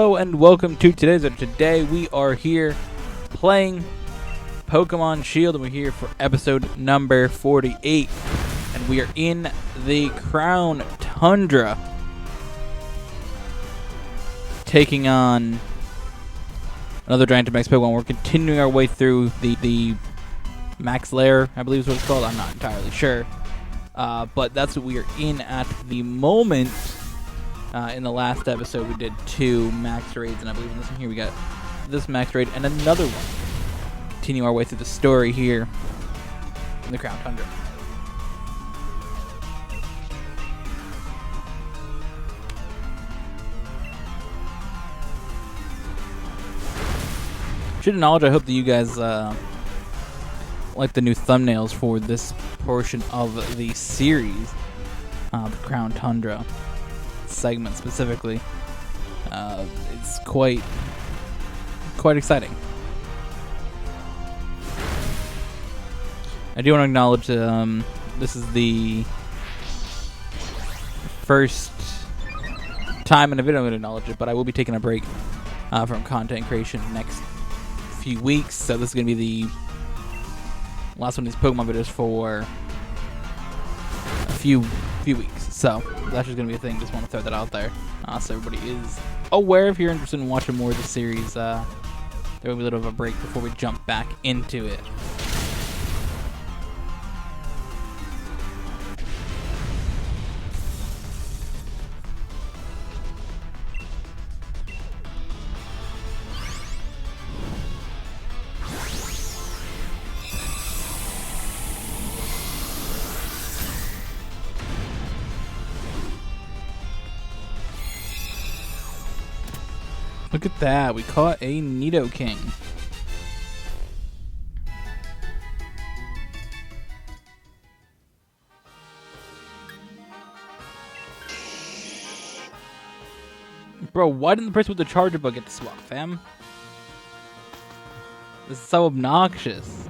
Hello and welcome to today's episode. Today we are here playing Pokemon Shield, and we're here for episode number 48. And we are in the Crown Tundra, taking on another Giant Max Pokemon. We're continuing our way through the Max Lair, I believe is what it's called. I'm not entirely sure. But that's what we are in at the moment. In the last episode, we did 2 max raids, and I believe in this one here we got this max raid and another one. Continue our way through the story here in the Crown Tundra. Should acknowledge, I hope that you guys like the new thumbnails for this portion of the series, the Crown Tundra segment specifically. It's quite exciting. I do want to acknowledge this is the first time in a video I'm going to acknowledge it, but I will be taking a break from content creation next few weeks, so this is going to be the last one of these Pokemon videos for a few weeks. So that's just going to be a thing. Just want to throw that out there so everybody is aware. If you're interested in watching more of the series, there will be a little of a break before we jump back into it. Look at that, we caught a Nidoking. Bro, why didn't the person with the charger bug get to swap, fam? This is so obnoxious.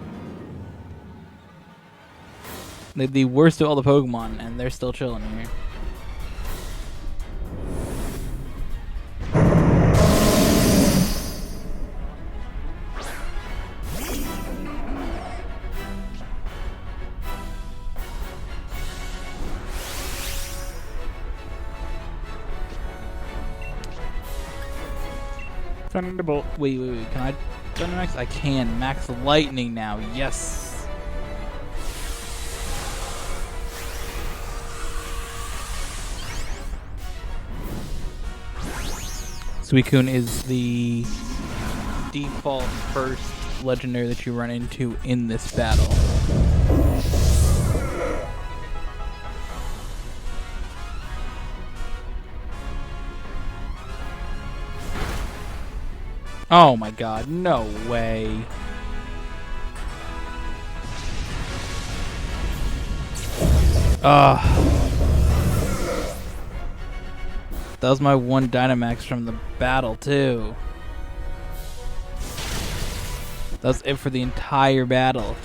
They're the worst of all the Pokemon, and they're still chilling here. Thunderbolt. Wait. Can I Thunder Max? I can. Max Lightning now. Yes. Suicune is the default first legendary that you run into in this battle. Oh my god, no way. That was my one Dynamax from the battle, too. That was it for the entire battle.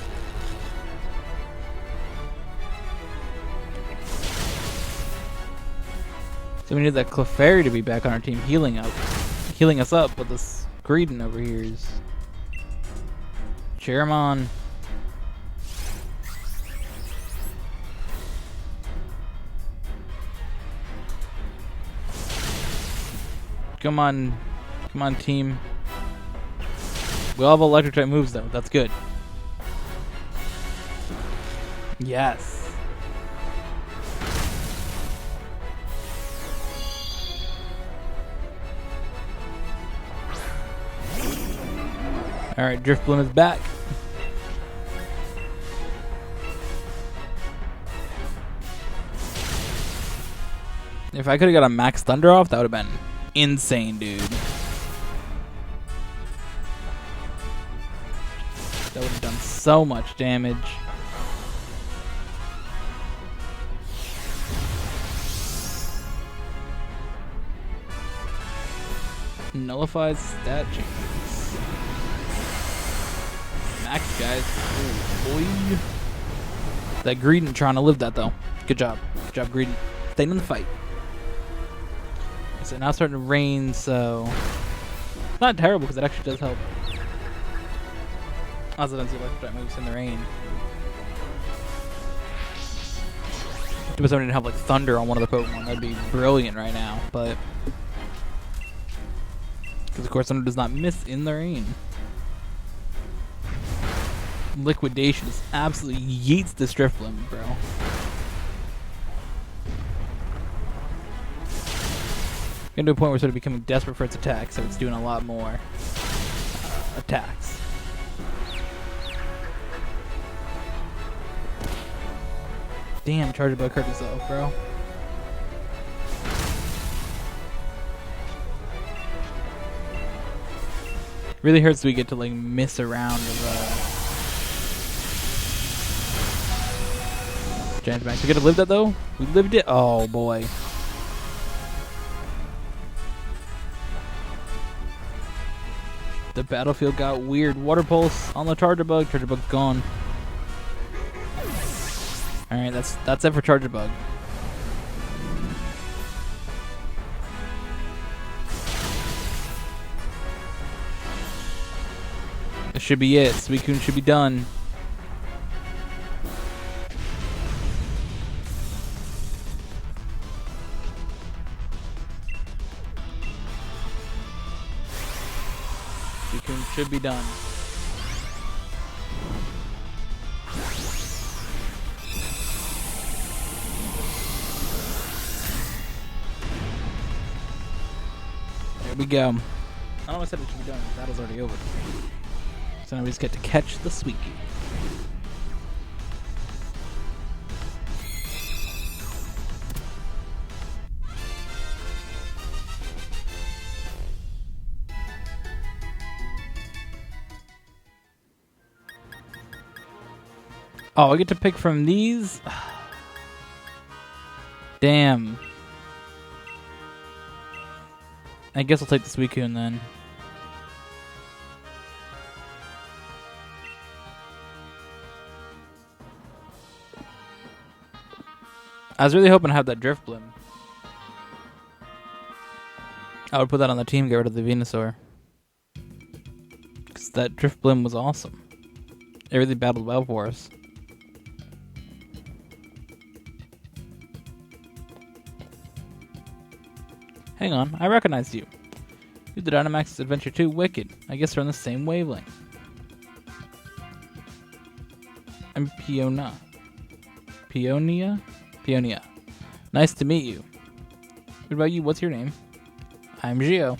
So we need that Clefairy to be back on our team, healing us up, but this Greedent over here is Cherimon. Come on team. We all have electric type moves though, that's good. Yes. Alright, Driftbloom is back. If I could have got a Max Thunder off, that would have been insane, dude. That would have done so much damage. Nullifies stat changes. Max, guys. Ooh, boy. That Greedent trying to live that, though. Good job. Good job, Greedent. Staying in the fight. So now it's starting to rain, so it's not terrible because it actually does help. Also, does the electric type moves in the rain. If someone didn't have like thunder on one of the Pokemon, that'd be brilliant right now. But because of course thunder does not miss in the rain. Liquidation just absolutely yeets this Drifblim, bro. Getting to a point where it's sort of becoming desperate for its attack, so it's doing a lot more attacks. Damn, Charger Bug hurt himself, bro. Really hurts we get to like miss a round of Giant Max. We get to live that though? We lived it? Oh boy. The battlefield got weird. Water Pulse on the Charger Bug. Charger Bug's gone. Alright, that's it for Charger Bug. This should be it. Suicune should be done. Suicune should be done. There we go. I almost said it should be done. The battle's already over. So now we just get to catch the Suicune. Oh, I get to pick from these? Damn. I guess I'll take the Suicune then. I was really hoping to have that Drifblim. I would put that on the team, get rid of the Venusaur. Because that Drifblim was awesome. It really battled well for us. Hang on, I recognize you. You're the Dynamax Adventure-2 Wicked. I guess we're on the same wavelength. I'm Peonia. Peonia? Peonia. Nice to meet you. What about you? What's your name? I'm Gio.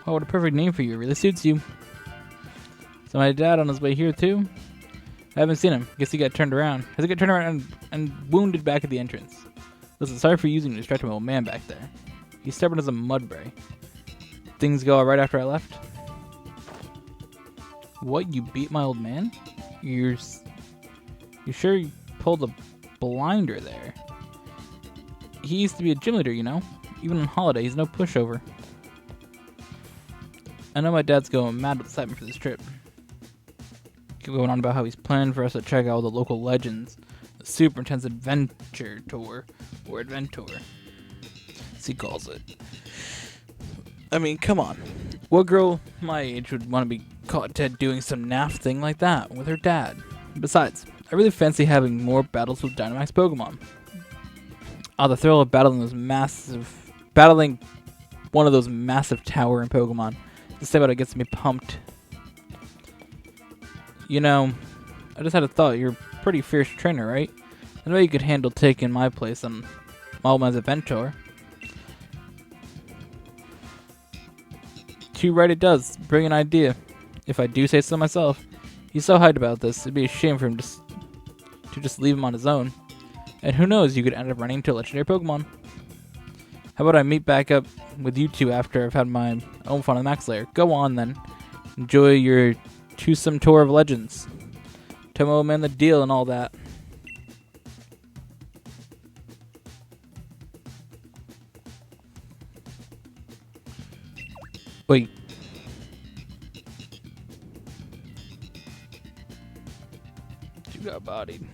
Oh, what a perfect name for you. It really suits you. So my dad on his way here too? I haven't seen him. Guess he got turned around. Has he got turned around and wounded back at the entrance? Listen, sorry for using you to distract my old man back there. He's stubborn as a mudbray. Things go right after I left? What? You beat my old man? You sure you pulled a blinder there? He used to be a gym leader, you know? Even on holiday, he's no pushover. I know my dad's going mad with excitement for this trip. Keep going on about how he's planning for us to check out all the local legends. The super intense Adven-Tour, or Adven-Tour, as he calls it. I mean, come on. What girl my age would want to be caught dead doing some naff thing like that with her dad? Besides, I really fancy having more battles with Dynamax Pokemon. Oh, the thrill of battling one of those massive towering Pokemon. Just say about it gets me pumped. You know, I just had a thought. You're a pretty fierce trainer, right? I know you could handle taking my place on my old man's Adven-Tour. Too right it does. Brilliant idea. If I do say so myself. He's so hyped about this, it'd be a shame for him to just leave him on his own. And who knows, you could end up running into a legendary Pokemon. How about I meet back up with you two after I've had my own fun in the Max Lair? Go on then. Enjoy your twosome tour of legends. Tell my old man the deal and all that. Wait. You got bodied.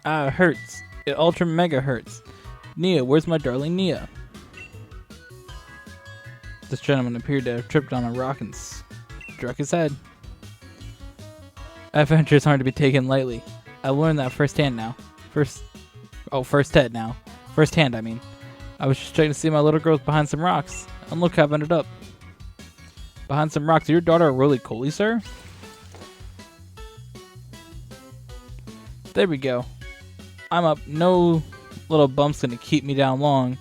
Ah, it hurts. It ultra mega hurts. Nia, where's my darling Nia? This gentleman appeared to have tripped on a rock and struck his head. Adventures aren't to be taken lightly. I learned that firsthand now. Firsthand, I mean. I was just trying to see my little girls behind some rocks. And look how I've ended up. Behind some rocks. Is your daughter a roly-poly, sir? There we go. I'm up. No little bump's gonna keep me down long.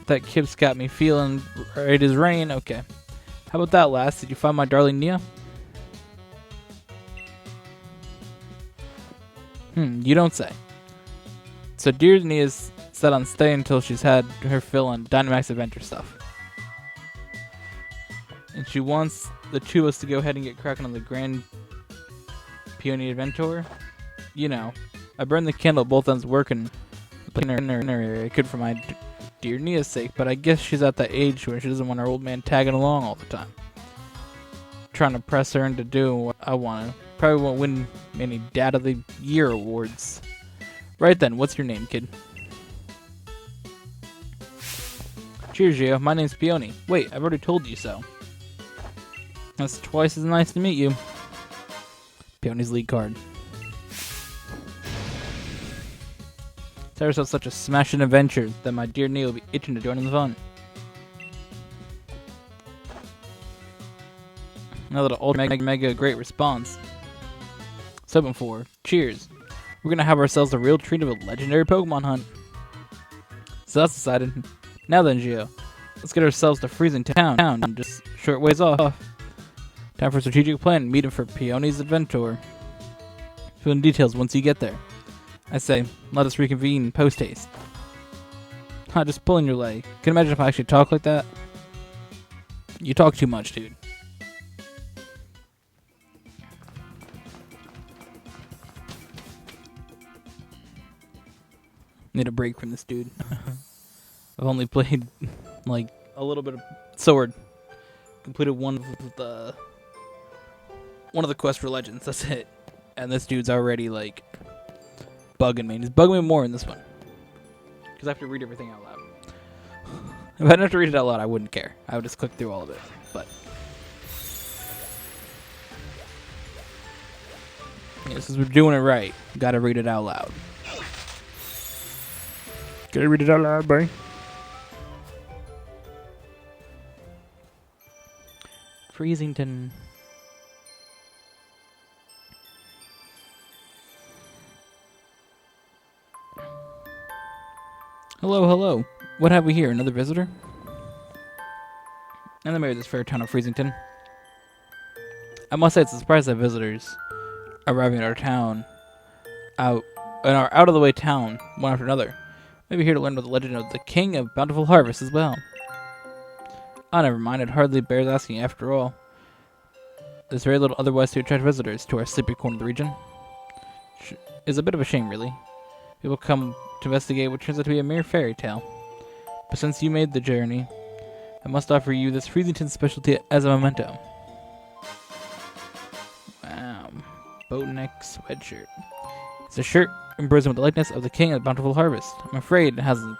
That kip's got me feeling right as rain. Okay. How about that, lass? Did you find my darling Nia? You don't say. So dear Nia's set on staying until she's had her fill on Dynamax Adventure stuff. And she wants the two of us to go ahead and get cracking on the Grand Peony Adven-Tour. You know, I burned the candle at both ends working in her area. I could for my dear Nia's sake, but I guess she's at that age where she doesn't want her old man tagging along all the time. Trying to press her into doing what I want to. Probably won't win many Dad of the Year awards. Right then, what's your name, kid? Cheers, Gio. My name's Peony. Wait, I've already told you so. That's twice as nice to meet you. Peony's lead card. Tell yourself such a smashing adventure that my dear Nia will be itching to join in the fun. Another ultra mega great response. 7-4. Cheers. We're gonna have ourselves a real treat of a legendary Pokemon hunt. So that's decided. Now then, Gio, let's get ourselves to Freezing Town, just short ways off. Time for a strategic plan. Meeting for Peony's Adven-Tour. Fill in details once you get there. I say, let us reconvene post haste. Just pulling your leg. Can you imagine if I actually talk like that? You talk too much, dude. Need a break from this dude. I've only played like a little bit of Sword. Completed one of the quests for Legends. That's it. And this dude's already like bugging me. He's bugging me more in this one because I have to read everything out loud. If I didn't have to read it out loud, I wouldn't care. I would just click through all of it. But yeah, since we're doing it right, gotta read it out loud. Gotta read it out loud, buddy. Freezington. Hello, hello. What have we here? Another visitor? And the mayor of this fair town of Freezington. I must say it's a surprise that visitors arriving at our town out of the way town one after another. Maybe here to learn about the legend of the King of Bountiful Harvest as well. Oh, never mind. It hardly bears asking after all. There's very little otherwise to attract visitors to our sleepy corner of the region. It's a bit of a shame, really. People come to investigate what turns out to be a mere fairy tale. But since you made the journey, I must offer you this Freezington specialty as a memento. Wow. Boat neck sweatshirt. It's a shirt embroidered with the likeness of the King of Bountiful Harvest. I'm afraid it hasn't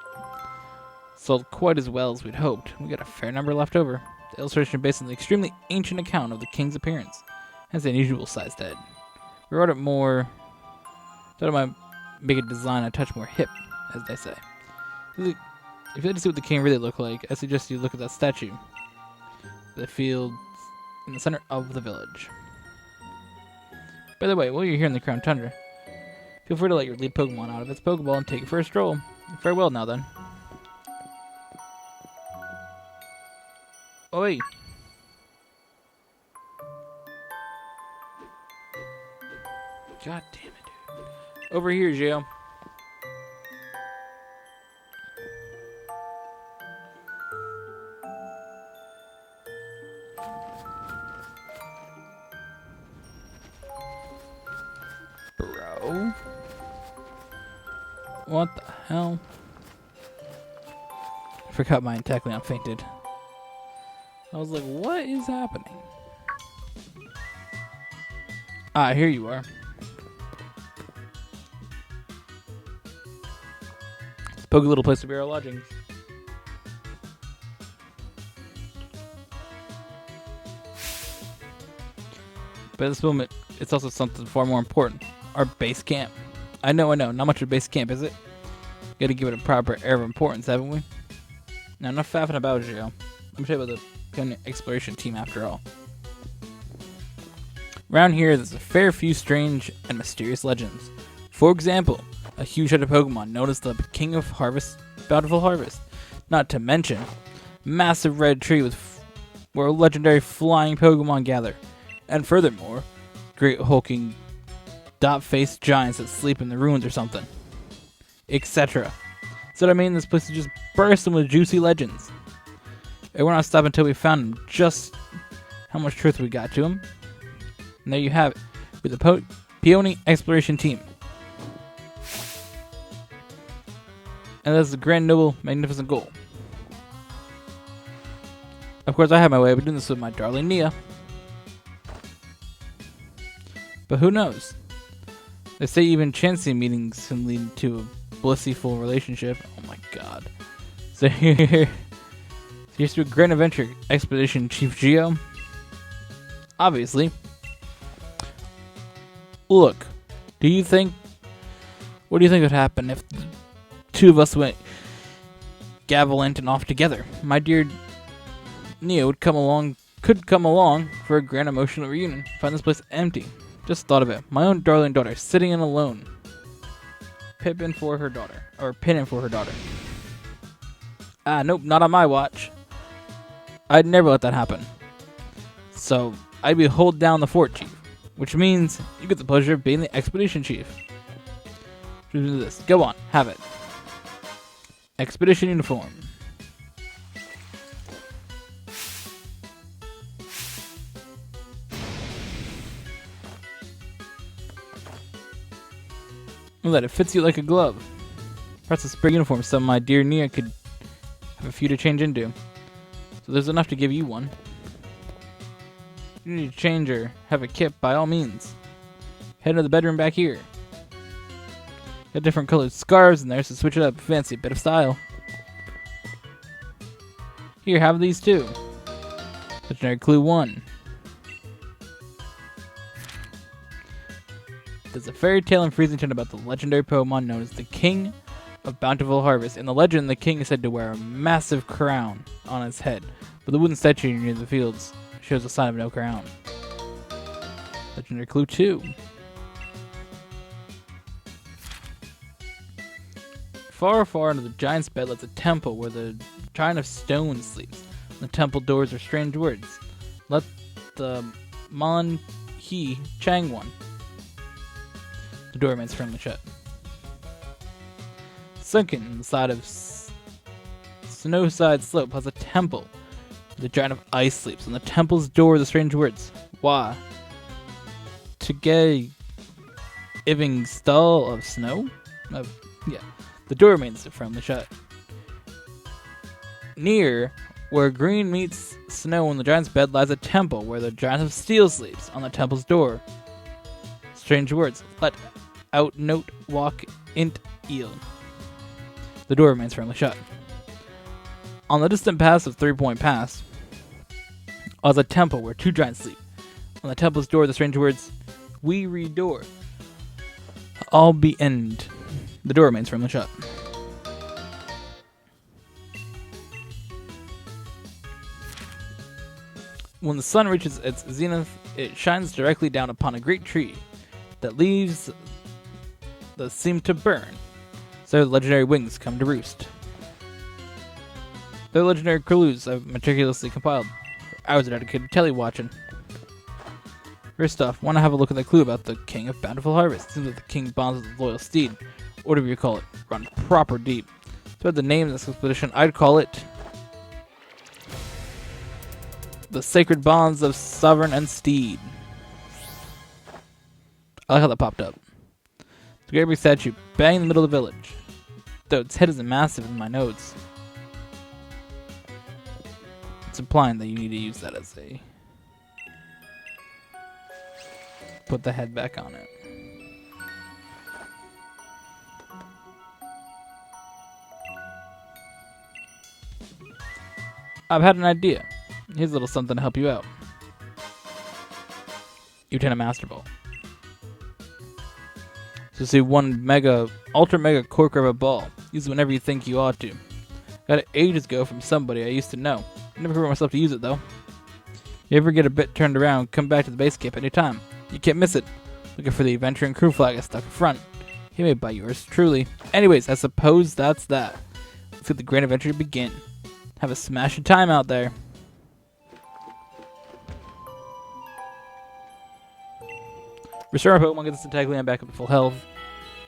sold quite as well as we'd hoped. We got a fair number left over. The illustration based on the extremely ancient account of the king's appearance has an unusual sized head. We wrote it more. Thought it might make a design a touch more hip, as they say. If you'd like to see what the king really looked like, I suggest you look at that statue. The field in the center of the village. By the way, while you're here in the Crown Tundra, feel free to let your lead Pokemon out of its Pokeball and take it for a stroll. Farewell now then. Oi! God damn it, dude. Over here, Gio. Bro. What the hell? I forgot my tackling on fainted. I was like, what is happening? Ah, here you are. Poke little place to be our lodgings. But at this moment, it's also something far more important. Our base camp. I know. Not much of a base camp, is it? Gotta give it a proper air of importance, haven't we? Now, enough faffing about it, Joe. Let me tell you about the exploration team after all. Around here, there's a fair few strange and mysterious legends. For example, a huge headed Pokemon known as the King of Harvest, Bountiful Harvest. Not to mention, massive red tree where legendary flying Pokemon gather. And furthermore, great hulking dot-faced giants that sleep in the ruins or something. Etc. So I mean, this place is just bursting with juicy legends. And we're not stopping until we found just how much truth we got to them. And there you have it, with the Peony Exploration Team. And that's the grand, noble, magnificent goal. Of course, I have my way of doing this with my darling Nia. But who knows? They say even chancy meetings can lead to a blissful relationship. Oh my god. So here's to a Grand Adventure Expedition Chief Geo. Obviously. Look, what do you think would happen if the two of us went gallivanting off together? My dear Nia could come along for a grand emotional reunion. Find this place empty. Just thought of it. My own darling daughter sitting in alone. Pinning for her daughter. Nope, not on my watch. I'd never let that happen. So, I'd be hold down the fort, Chief. Which means you get the pleasure of being the expedition chief. Do this. Go on, have it. Expedition uniform. Look at that, it fits you like a glove. Perhaps a spare uniform so my dear Nia could have a few to change into. So there's enough to give you one. If you need to change or have a kit, by all means. Head into the bedroom back here. Got different colored scarves in there, so switch it up. Fancy bit of style. Here, have these too. Legendary Clue 1. There's a fairy tale in Freezington about the legendary Pokemon known as the King of Bountiful Harvest. In the legend, the king is said to wear a massive crown on his head, but the wooden statue near the fields shows a sign of no crown. Legendary Clue 2. Far, far into the giant's bed lies a temple where the giant of stone sleeps. The temple doors are strange words. Let the Mon He Chang one. The door remains firmly shut. Sunken in the side of Snowside Slope has a temple. The giant of ice sleeps. On the temple's door, the strange words. Wah. Toge Iving Stall of Snow? Yeah. The door remains firmly shut. Near where green meets snow in the giant's bed lies a temple where the giant of steel sleeps. On the temple's door, strange words. Let out note walk int eel. The door remains firmly shut. On the distant pass of 3 Point Pass lies a temple where two giants sleep. On the temple's door, the strange words, we read door. All be end. The door remains firmly shut. When the sun reaches its zenith, it shines directly down upon a great tree that leaves that seem to burn. So the legendary wings come to roost. The legendary clues I've meticulously compiled for hours of dedicated tele-watching. First off, want to have a look at the clue about the King of Bountiful Harvest. Seems like the king bonds with the loyal steed, or whatever you call it, run proper deep. So the name of this expedition, I'd call it the Sacred Bonds of Sovereign and Steed. I like how that popped up. The great big statue, bang in the middle of the village. Though its head isn't massive in my notes. It's implying that you need to use that as a... Put the head back on it. I've had an idea. Here's a little something to help you out. You obtain a Master Ball. So see one ultra mega cork rubber ball. Use it whenever you think you ought to. Got it ages ago from somebody I used to know. Never heard myself to use it though. You ever get a bit turned around, come back to the base camp anytime. You can't miss it. Looking for the adventure and crew flag I stuck in front. He made by yours truly. Anyways, I suppose that's that. Let's get the grand adventure to begin. Have a smashing time out there. Restore our Pokemon, get this attack land back up to full health.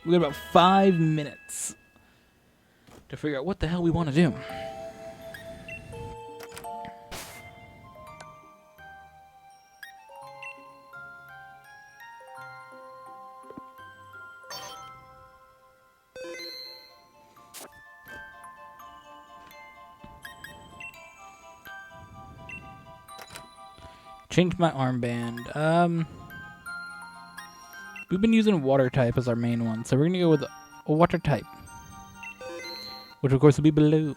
We got about 5 minutes to figure out what the hell we want to do. Change my armband. We've been using water type as our main one, so we're gonna go with a water type, which of course will be blue.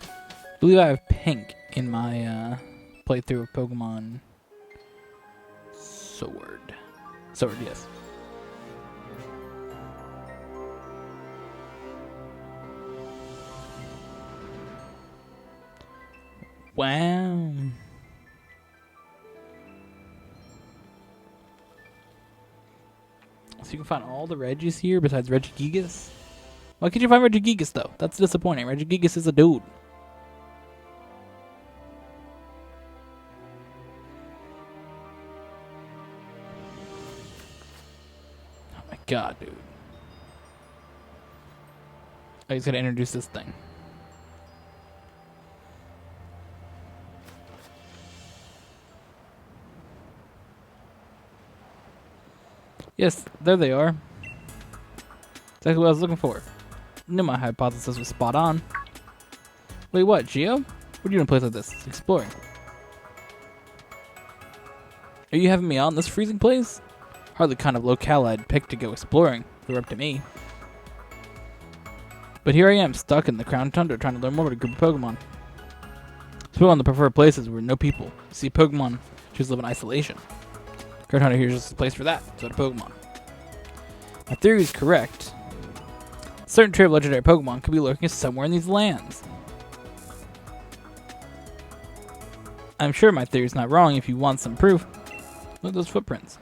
I believe I have pink in my playthrough of Pokemon Sword. Sword, yes. Wow. So you can find all the Regis here besides Regigigas? Why can't you find Regigigas though? That's disappointing. Regigigas is a dude. Oh my god, dude. I just gotta introduce this thing. Yes, there they are. Exactly what I was looking for. Knew my hypothesis was spot on. Wait, what, Geo? What are you doing in a place like this? Exploring. Are you having me out in this freezing place? Hardly the kind of locale I'd pick to go exploring, if it were up to me. But here I am, stuck in the Crown Tundra, trying to learn more about a group of Pokemon. Pokemon the preferred places where no people. See, Pokemon choose to live in isolation. Crown Tundra here is just a place for that, so to Pokemon. My theory is correct. A certain trait of legendary Pokemon could be lurking somewhere in these lands. I'm sure my theory is not wrong if you want some proof. Look at those footprints.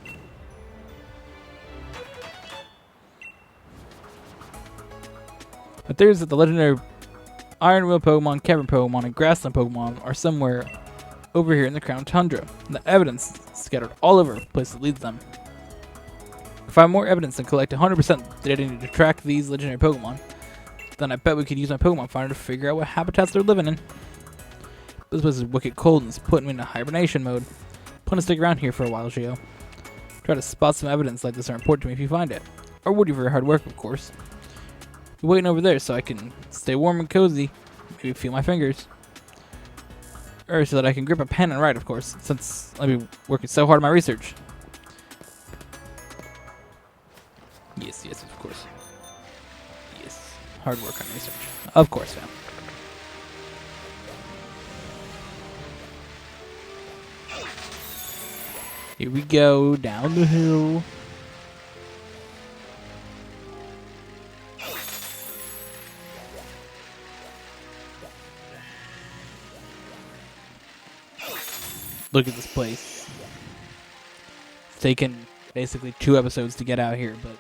My theory is that the legendary Iron Wheel Pokemon, Cavern Pokemon, and Grassland Pokemon are somewhere over here in the Crown Tundra, and the evidence scattered all over the place that leads them. If I have more evidence and collect 100% data to track these legendary Pokemon, then I bet we could use my Pokemon Finder to figure out what habitats they're living in. This place is wicked cold and it's putting me into hibernation mode. Plan to stick around here for a while, Geo. Try to spot some evidence like this are important to me if you find it. Or would you for your hard work, of course. Be waiting over there so I can stay warm and cozy. Maybe feel my fingers. Or so that I can grip a pen and write, of course, since I've been working so hard on my research. Yes, yes, of course. Yes, hard work on research. Of course, fam. Here we go, down the hill. Look at this place. It's taken basically 2 episodes to get out here, but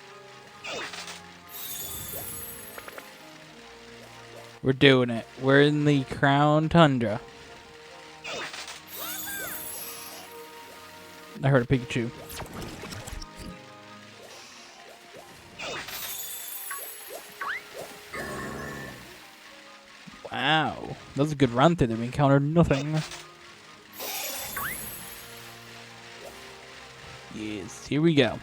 we're doing it. We're in the Crown Tundra. I heard a Pikachu. Wow. That was a good run through there. We encountered nothing. Yes, here we go.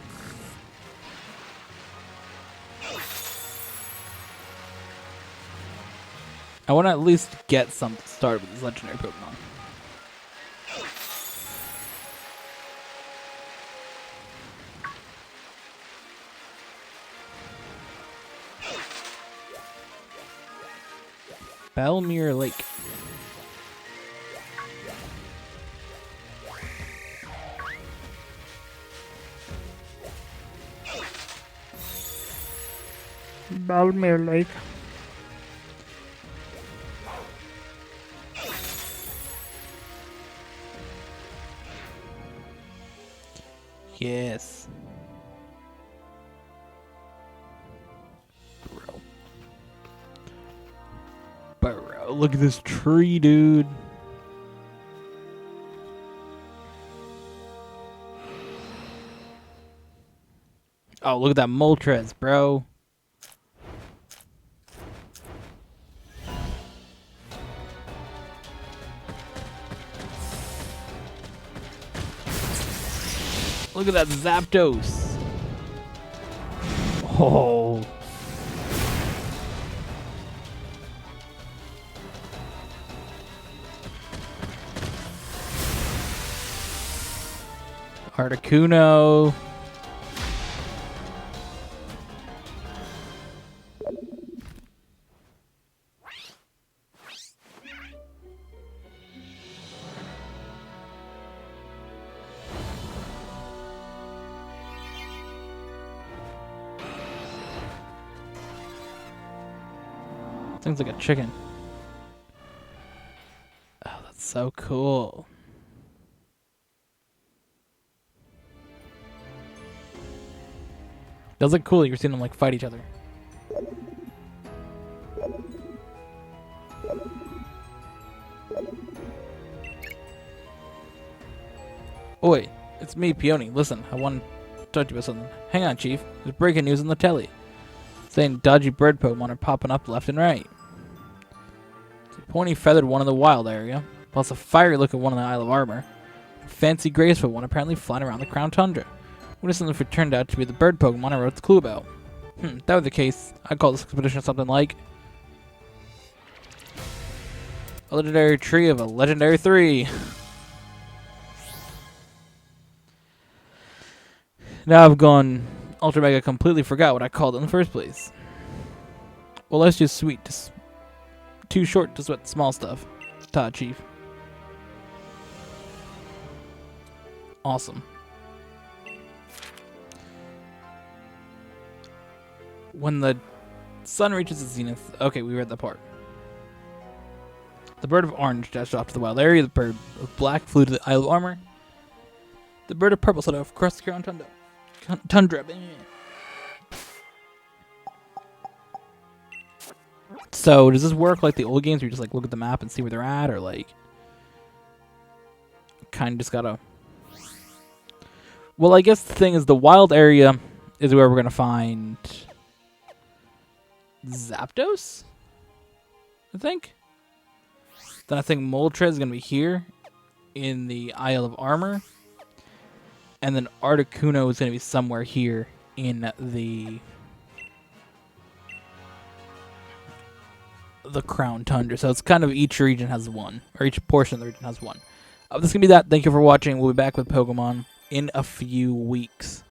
I want to at least get something started with this legendary Pokemon. Belmere Lake. Belmere Lake. Yes. Bro, look at this tree, dude. Oh, look at that Moltres, bro. Look at that Zapdos. Oh. Articuno. Things like a chicken. Oh, that's so cool. Does look cool. You're seeing them like fight each other. Oi, it's me, Peony. Listen, I want to talk to you about something. Hang on, Chief. There's breaking news on the telly. Saying dodgy bird Pokemon are popping up left and right. It's a pointy feathered one in the wild area, plus a fiery looking one in the Isle of Armor. A fancy graceful one apparently flying around the Crown Tundra. What if something turned out to be the bird Pokemon I wrote the clue about? If that were the case, I'd call this expedition something like a legendary tree of a legendary 3. Now I've gone Ultra Mega, completely forgot what I called it in the first place. Well, life's just sweet. Just too short to sweat small stuff. Ta, Chief. Awesome. When the sun reaches its zenith... Okay, we read that part. The bird of orange dashed off to the wild area. The bird of black flew to the Isle of Armor. The bird of purple set off across the Crown Tundra. So, does this work like the old games where you just like look at the map and see where they're at, or like kind of just gotta... Well, I guess the thing is the wild area is where we're gonna find Zapdos, I think. Then I think Moltres is gonna be here in the Isle of Armor. And then Articuno is going to be somewhere here in the Crown Tundra. So it's kind of each region has one, or each portion of the region has one. This is going to be that. Thank you for watching. We'll be back with Pokemon in a few weeks.